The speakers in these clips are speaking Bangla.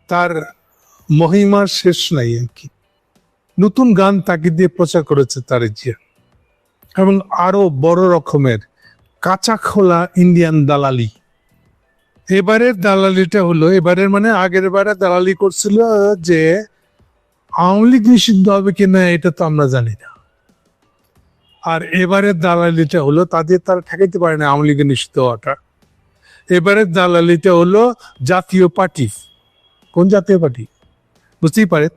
তার মহিমার শেষ নাই আর কি। নতুন গান তাকে দিয়ে প্রচার করেছে তারেক জিয়া, এবং আরো বড় রকমের কাঁচা খোলা ইন্ডিয়ান দালালি। এবারের দালালিটা হলো, এবারের মানে আগের বারে দালালি করছিল যে আওয়ামী লীগ নিষিদ্ধ হবে কিনা এটা তো আমরা জানি না, আর এবারের দালালিটা হলো তাদের তারা ঠেকাইতে পারে না আওয়ামী লীগের নিষিদ্ধ হওয়াটা। এবারের দালালিটা হলো জাতীয় পার্টি। কোন জাতীয় পার্টি বুঝতেই পারে,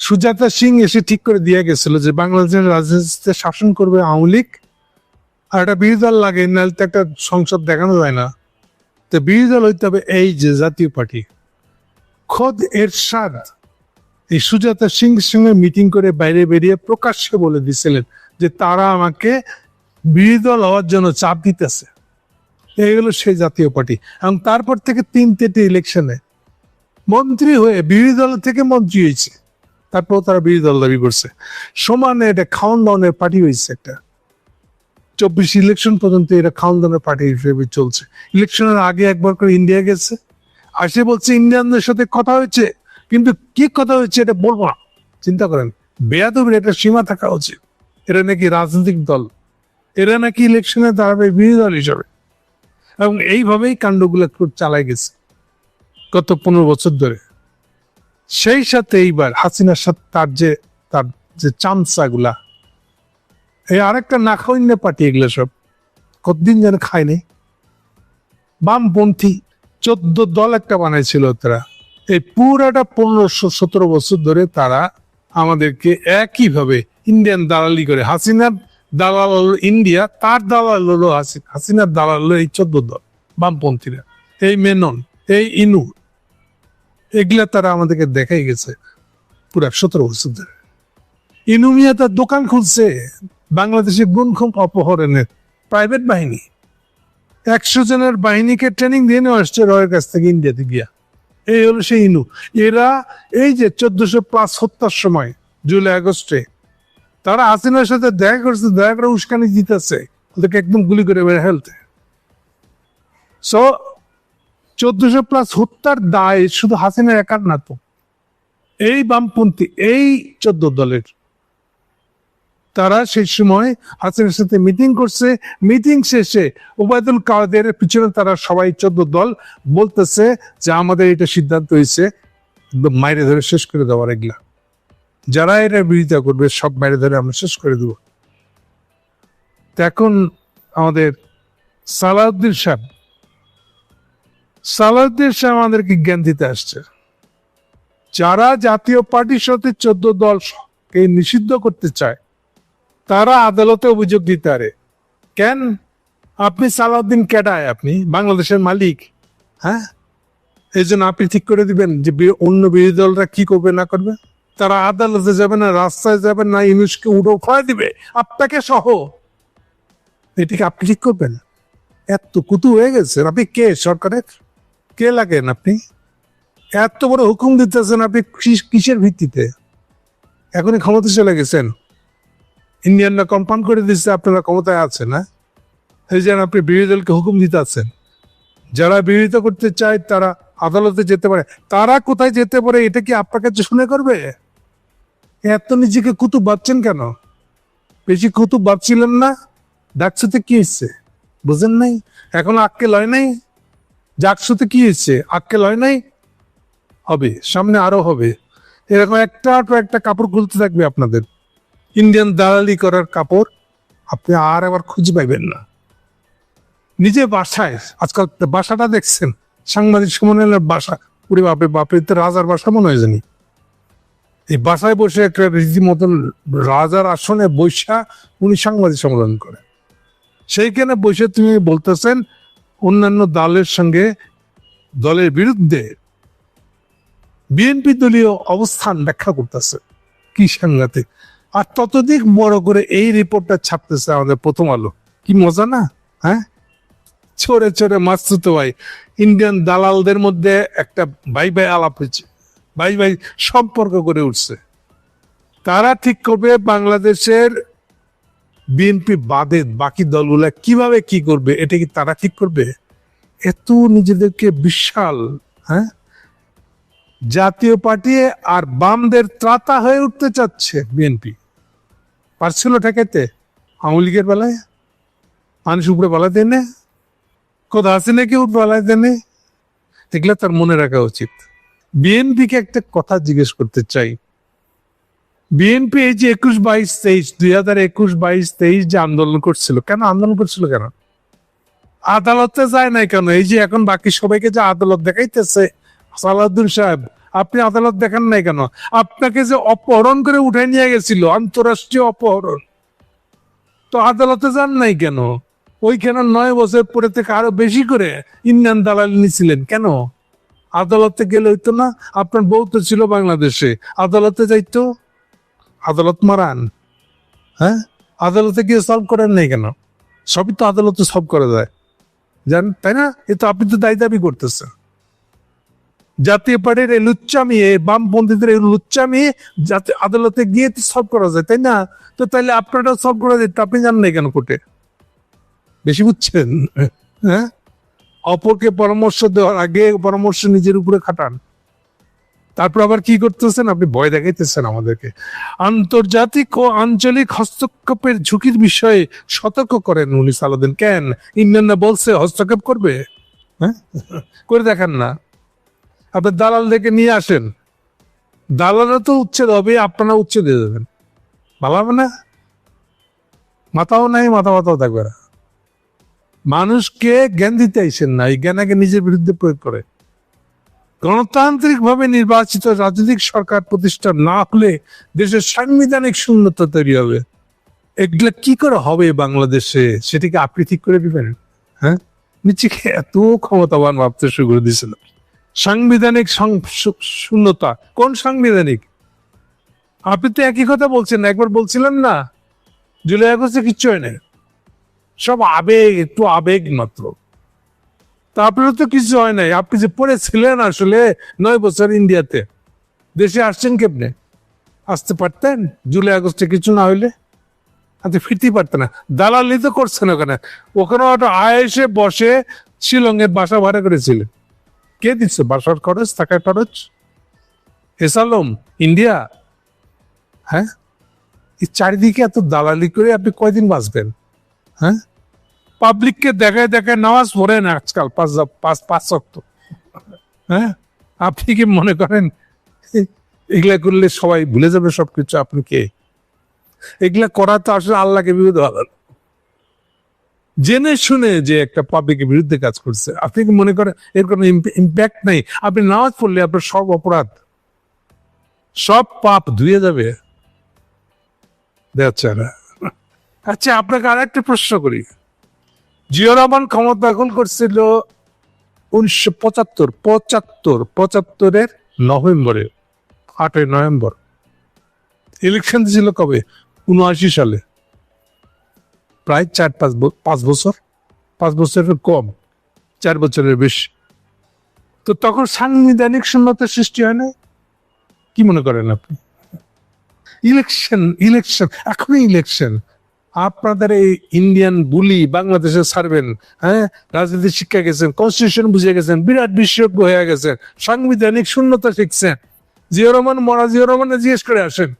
সুজাতা সিং এসে ঠিক করে দিয়ে গেছিল যে বাংলাদেশের রাজনীতিতে শাসন করবে আওয়ামী লীগ, আর একটা বিরোধী দল লাগে, নাহলে তো একটা সংসদ দেখানো যায় না। তো বিরোধী দল হইতে হবে এই যে জাতীয় পার্টি। খোদ এরশাদ এই সুজাতা সিং সঙ্গে মিটিং করে বাইরে বেরিয়ে প্রকাশ্যে বলে দিছিলেন যে তারা আমাকে বিরোধী দল হওয়ার জন্য চাপ দিতেছে। এই হলো সেই জাতীয় পার্টি। এবং তারপর থেকে 3টি ইলেকশনে মন্ত্রী হয়ে বিরোধী দল থেকে মন্ত্রী হয়েছে, তারপর তারা বিরোধী দল দাবি করছে। সমানে এটা খাওয়ান দাওয়ানের পার্টি হয়েছে একটা। 24 ইলেকশন পর্যন্ত এটা খাওয়ান দাওয়ানের পার্টি হিসেবে চলছে। ইলেকশনের আগে একবার করে ইন্ডিয়া গেছে, আর সে বলছে ইন্ডিয়ানদের সাথে কথা হয়েছে, কিন্তু কি কথা হয়েছে এটা বলবো না। চিন্তা করেন, বেয়াদবির একটা সীমা থাকা উচিত। এরা নাকি রাজনৈতিক দল, এরা নাকি ইলেকশনে দাঁড়াবে বিরোধী দল হিসাবে, এবং এইভাবেই কাণ্ডগুলো চালাই গেছে গত 15 বছর ধরে। সেই সাথে এইবার হাসিনার সাথে তার যে চামচাগুলা, এই আরেকটা না খাওয়াইন্য পার্টি, এগুলো সব কতদিন যেন খায়নি। বামপন্থী 14 দল একটা বানাইছিল তারা। এই পুরাটা 15-17 বছর ধরে তারা আমাদেরকে একইভাবে ইন্ডিয়ান দালালি করে। হাসিনার দালাল হলো ইন্ডিয়া, তার দালাল হলো হাসিনার দালাল হলো এই 14 দল বামপন্থীরা, এই মেনন, এই ইনু, এগুলা তারা আমাদেরকে দেখাই গেছে পুরা 17 বছর ধরে। ইনু মিয়া তার দোকান খুলছে বাংলাদেশে গুনখুম অপহরণের প্রাইভেট বাহিনী। 100 জনের বাহিনীকে ট্রেনিং দিয়ে নিয়ে আসছে রয়ের কাছ থেকে ইন্ডিয়াতে গিয়া। এই হলো সেই ইনু। এরা এই যে 1400+ হত্যার সময় জুলাই আগস্টে তারা হাসিনার সাথে দেখা করছে, দেখা করে উস্কানি দিতেছে, ওদেরকে একদম গুলি করে বেড়ে ফেলতে। সো 1400+ হত্যার দায় শুধু হাসিনার একার না তো, এই বামপন্থী এই 14 দলের। তারা সেই সময় হাসিনার সাথে মিটিং করছে, মিটিং শেষে ওবায়দুল কাদের পিছনে তারা সবাই 14 দল বলতেছে যে আমাদের এটা সিদ্ধান্ত হয়েছে মাইরে ধরে শেষ করে দেওয়ার। এগুলা যারা এটা বিরোধিতা করবে সব মাইরে ধরে আমরা শেষ করে দেবো। এখন আমাদের সালাউদ্দিন সাহেব আমাদেরকে জ্ঞান দিতে আসছে। যারা জাতীয় পার্টির সাথে 14 দলকে নিষিদ্ধ করতে চায় তারা আদালতে অভিযোগ দিতে পারে। কেন? আপনি সালাউদ্দিন কেডায়? আপনি বাংলাদেশের মালিক, হ্যাঁ? এই জন্য আপনি ঠিক করে দিবেন যে অন্য বিরোধী দলরা কি করবে না করবে। তারা আদালতে যাবে না, রাস্তায় যাবে না, ইউনুসকে উড়ো ফেলে দিবে আপনাকে সহ। এটিকে আপনি ঠিক করবেন? এত কুতু হয়ে গেছেন আপনি। কে সরকারের? কে লাগেন আপনি? এত বড় হুকুম দিতেছেন আপনি কিসের ভিত্তিতে? এখনই ক্ষমতা চলে গেছেন, ইন্ডিয়ানরা কনফার্ম করে দিচ্ছে আপনারা ক্ষমতায় আছেন। না এই যে আপনি বিরোধী দলকে হুকুম দিতে আছেন। যারা বিরোধিতা করতে চায় তারা আদালতে যেতে পারে। তারা কোথায় যেতে পারে এটা কি আপনার কাছে শুনে করবে? এত নিজেকে কুতুব ভাবছেন কেন? বেশি কুতুব ভাবছিলেন না? ডাকসুতে কি হচ্ছে বুঝেন নাই? এখন আক্কে লয় নাই? ডাকসুতে কি হচ্ছে? আক্কে লয় নাই? হবে, সামনে আরো হবে। এরকম একটা কাপড় খুলতে থাকবে আপনাদের, ইন্ডিয়ান দালালি করার কাপড়। আপনি আর এবার খুঁজে পাইবেন না। নিজে বাসায় আজকাল বাসাটা দেখছেন, সাংবাদিক সম্মেলনের বাসা, পুরে বাপের তো রাজার বাসা মনে হয় জানি। এই বাসায় বসে একটা রীতিমতন রাজার আসনে বৈশা উনি সাংবাদিক সম্মেলন করেন। সেইখানে বসে তুমি বলতেছেন অন্যান্য দলের সঙ্গে, দলের বিরুদ্ধে বিএনপি দলীয় অবস্থান ব্যাখ্যা করতেছে। কি সাংঘাতিক! আর ততদিক বড় করে এই রিপোর্টটা ছাপতেছে আমাদের প্রথম আলো। কি মজা না? হ্যাঁ, চোরে চোরে মাসুতো ভাই, ইন্ডিয়ান দালালদের মধ্যে একটা ভাই ভাই আলাপ হয়েছে, ভাই ভাই সম্পর্ক করে উঠছে। তারা ঠিক করবে বাংলাদেশের বিএনপি বাদে বাকি দলগুলা কিভাবে কি করবে, এটা কি তারা ঠিক করবে? এত নিজেদেরকে বিশাল, হ্যাঁ, জাতীয় পার্টি আর বামদের ত্রাতা হয়ে উঠতে চাচ্ছে বিএনপি। পারছিল ঠেকাইতে আওয়ামী লীগের বেলায়? মানুষ উপরে পালাতে নে, কোথা আছে নাকি উপরে পালাইতে নে, এগুলো তার মনে রাখা উচিত। বিএনপিকে একটা কথা জিজ্ঞেস করতে চাই, বিএনপি এই যে 21-22-23 2021-22-23 যে আন্দোলন করছিল, কেন আন্দোলন করছিল? কেন আদালতে যায় নাই? কেন এই যে এখন বাকি সবাইকে যে আদালত দেখাইতেছে, সালাউদ্দিন সাহেব আপনি আদালত দেখান নাই কেন? আপনাকে যে অপহরণ করে উঠে নিয়ে গেছিল, আন্তরাষ্ট্রীয় অপহরণ, তো আদালতে যান নাই কেন? ওইখানে 9 বছর পরে থেকে আরো বেশি করে ইন্ডিয়ান দালালি নিছিলেন কেন? আদালতে গেলে হইতো না? আপনার বউ তো ছিল বাংলাদেশে, আদালতে যাইতো। আদালত মারান, হ্যাঁ? আদালতে গিয়ে সলভ করেন নাই কেন? সবই তো আদালতে সলভ করা যায়, জান, তাই না? এ তো আপনি তো দাবি করতেছেন। জাতীয় পার্টির এই লুচ্চামি, বামপন্থীদের এই লুচ্চামি যাতে আদালতে গিয়ে সলভ করা যায়, তাই না? তো তাইলে আপনারাও সলভ করা যেত, আপনি জান নাই কেন কোর্টে? বেশি বুঝছেন, হ্যাঁ? অপরকে পরামর্শ দেওয়ার আগে পরামর্শ নিজের উপরে খাটান, তারপর আবার কি করতেছেন? আপনি ভয় দেখাইতেছেন আমাদেরকে। আন্তর্জাতিক ও আঞ্চলিক হস্তক্ষেপের ঝুঁকির বিষয়ে সতর্ক করেন উনি সালাউদ্দিন। কেন? ইন্ডিয়ানরা বলছে হস্তক্ষেপ করবে, হ্যাঁ? করে দেখান না। আপনি দালাল দেখে নিয়ে আসেন, দালালরা তো উচ্ছেদ হবে, আপনারা উচ্ছেদ দিয়ে দেবেন, ভালো হবে না? মাথাও নাই, মাথাও থাকবে না। মানুষকে জ্ঞান দিতে আইসেন না, এই জ্ঞান আগে নিজের বিরুদ্ধে প্রয়োগ করে। গণতান্ত্রিক ভাবে নির্বাচিত রাজনৈতিক সরকার প্রতিষ্ঠা না হলে দেশের সাংবিধানিক শূন্যতা তৈরি হবে। এগুলা কি করে হবে বাংলাদেশে, সেটাকে আপনি ঠিক করে দিবেন? হ্যাঁ, নিজেকে এত ক্ষমতাবান ভাবতে শুরু করে দিয়েছিল। সাংবিধানিক শূন্যতা, কোন সাংবিধানিক? আপনি তো একই কথা বলছেন, একবার বলছিলেন না জুলাই আগস্টে কিচ্ছু হয় না, সব আবেগ, একটু আবেগ মাত্র। তারপরে তো কিছু হয় নাই। আপনি যে পড়েছিলেন আসলে 9 বছর ইন্ডিয়াতে, দেশে আসছেন কেমনে? আসতে পারতেন জুলাই আগস্টে কিছু না হইলে? আপনি ফিরতেই পারতেন না। দালালি তো করছেন ওখানে, ওখানে একটা আয়েসে বসে শিলংয়ের বাসা ভাড়া করেছিলেন। কে দিচ্ছে বাসার খরচ, থাকার খরচ? এসালম, ইন্ডিয়া। হ্যাঁ, এই চারিদিকে এত দালালি করে আপনি কয়দিন বাঁচবেন? হ্যাঁ, পাবলিককে দেখায় দেখায় নামাজ পড়েন আজকাল, পাঁচ ওয়াক্ত। হ্যাঁ, আপনি কি মনে করেন এগুলা করলে সবাই ভুলে যাবে সবকিছু? আপনি কে? এগুলা করা তো আসলে আল্লাহকে বিরুদ্ধে ভালো, জেনে শুনে যে একটা পাবলিকের বিরুদ্ধে কাজ করছে। আপনি কি মনে করেন এর কোনো ইম্প্যাক্ট নাই? আপনি নামাজ পড়লে আপনার সব অপরাধ, সব পাপ ধুয়ে যাবে। দেখছে না। আচ্ছা, আপনাকে আর একটা প্রশ্ন করি। জিয়া রহমান ক্ষমতা দখল করছিল 1975 নভেম্বরে, 8ই নভেম্বর। ইলেকশন ছিল কবে? 79 সালে। প্রায় 5 বছর, 5 বছরের কম, 4 বছরের বেশি। তো তখন সাংবিধানিক শূন্যতার সৃষ্টি হয় না? কি মনে করেন আপনি? ইলেকশন এখনই ইলেকশন। আপনাদের এই ইন্ডিয়ান বুলি বাংলাদেশে ছাড়বেন, হ্যাঁ? রাজনীতি শিক্ষা গেছেন, কনস্টিটিউশন বুঝে গেছেন, বিরাট বিশেষজ্ঞ হয়ে গেছেন, সাংবিধানিক শূন্যতা শিখছেন। জিয়া রহমান জিজ্ঞেস করে আসেন,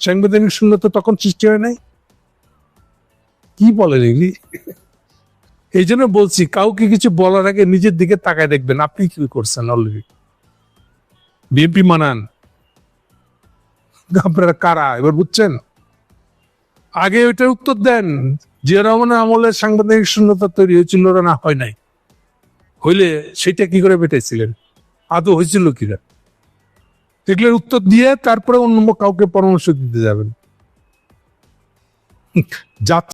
সাংবিধানিক শূন্যতা তখন সৃষ্টি হয় নাই? কি বলেন এগুলি? এই জন্য বলছি, কাউকে কিছু বলার আগে নিজের দিকে তাকায় দেখবেন আপনি কি করছেন। অলরেডি বিএনপি মানান, আপনারা কারা এবার বুঝছেন? আগে ওইটার উত্তর দেন। জিয়া রহমানের আমলে সাংবিধানিক শূন্যতা তৈরি হয়েছিল না হয় নাই? হইলে সেটা কি করে বেটেছিলেন? আদৌ হয়েছিল কিনা? এগুলোর উত্তর দিয়ে তারপরে অন্য কাউকে পরামর্শ দিতে যাবেন।